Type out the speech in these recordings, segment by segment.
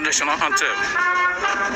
National anthem.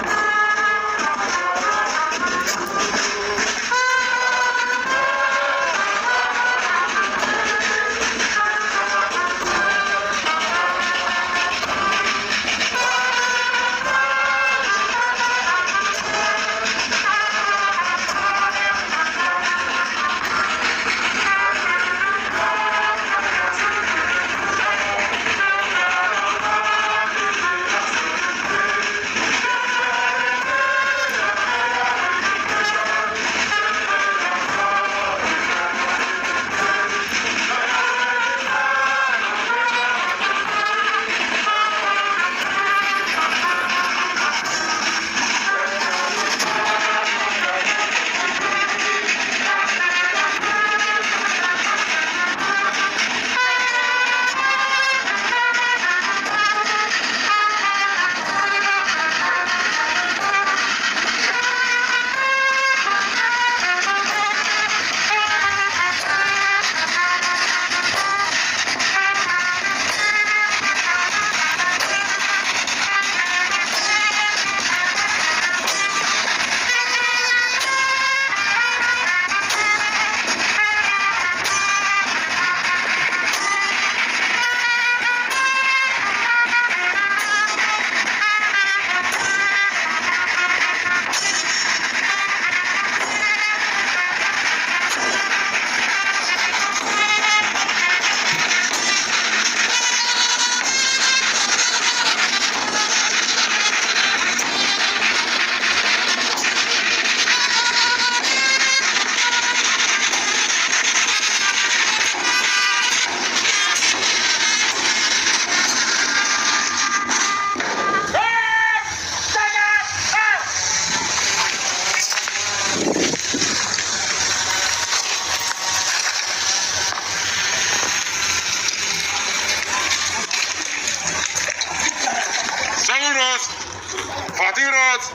Roads,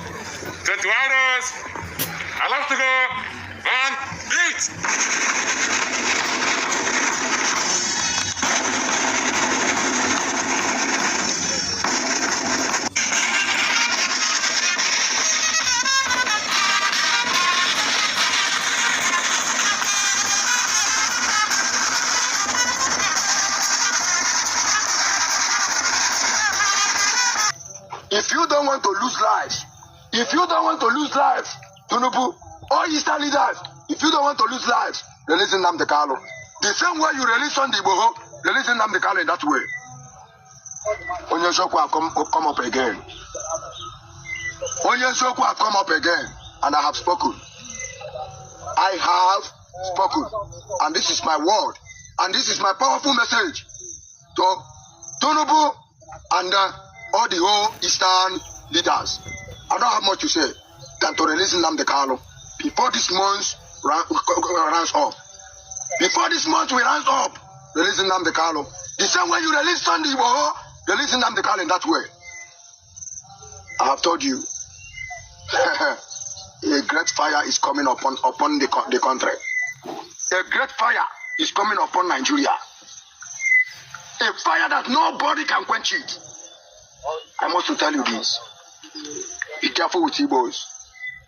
21 roads, I love to go, one, beat! If you don't want to lose lives, Tinubu, all Eastern leaders, if you don't want to lose lives, release Nnamdi Kanu. The same way you release Sunday Igboho, release Nnamdi Kanu in that way. Onyesoku come up again. Onyesoku come up again, and I have spoken. I have spoken, and this is my word, and this is my powerful message to Tinubu and all the whole Eastern leaders. I don't have much to say than to release Nnamdi Kanu. before this month runs up. Before this month we runs up, release Nnamdi Kanu. The same way you release Sunday Igboho, release Nnamdi Kanu in that way. I have told you, a great fire is coming upon the country. A great fire is coming upon Nigeria. A fire that nobody can quench it. I must tell you this. Be careful with Igbos.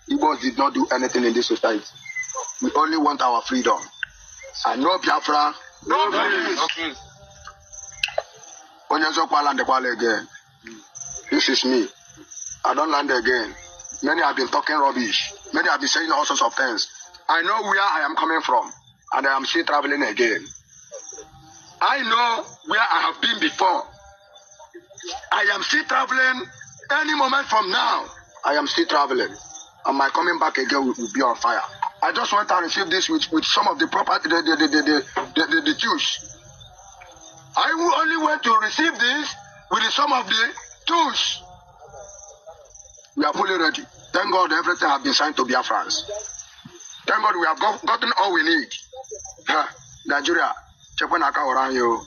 Igbos did not do anything in this society. We only want our freedom. And no Biafra, no peace. Again. This is me. I don't land again. Many have been talking rubbish. Many have been saying all sorts of things. I know where I am coming from, and I am still traveling again. I know where I have been before. I am still traveling. Any moment from now, I am still traveling. And my coming back again will be on fire. I just want to receive this with some of the property, the Jews. I will only want to receive this with some of the tools. We are fully ready. Thank God everything has been signed to Biafrans. Thank God we have gotten all we need. Nigeria, Chepanaka around you.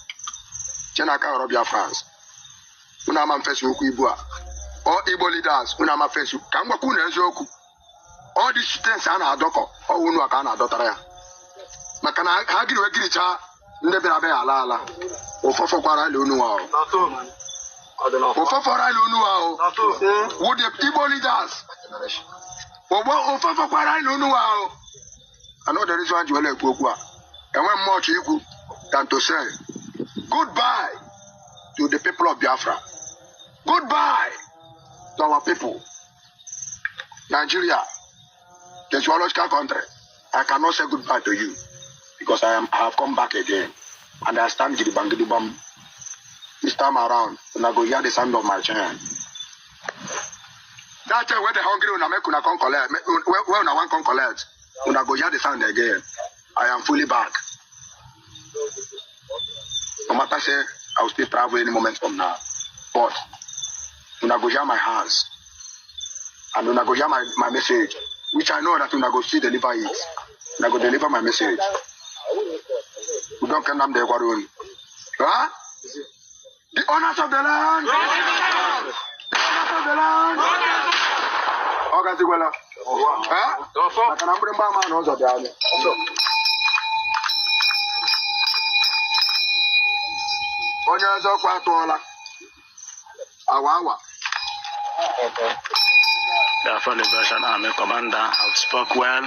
Chenaka or Biafrans. Unama Facebook Ibua. All Igbo leaders, Unama Facebook. Kangwakuna Zoku. All these things are not doko. Or Unuakana Dotara. Makana Hagi Wegricha, Neberabe Alala. Ofofokara Lunuao. Ofofora Lunuao. Would the Igbo leaders? Ofofokara Lunuao. I know the reason you like Pogua. And when much equal than to say goodbye to the people of Biafra. Goodbye to our people. Nigeria, the zoological country. I cannot say goodbye to you because I have come back again. And I stand Gidibam. This time around, when I go hear the sound of my chain. That's where the hungry when I make una come collect. When I want come collect, when I go hear the sound again, I am fully back. No matter say I will still travel any moment from now. But when I go hear my hands, and when I go hear my message, which I know that when I go still deliver it, when I go deliver my message. We don't condemn the Ecuadorian. Huh? The owners of the land! The owners of the land! Okay, Siguela. Huh? I can bring my man also down. Onye zo kwa tola. Awawa. The Afro Liberation Army commander have spoke well.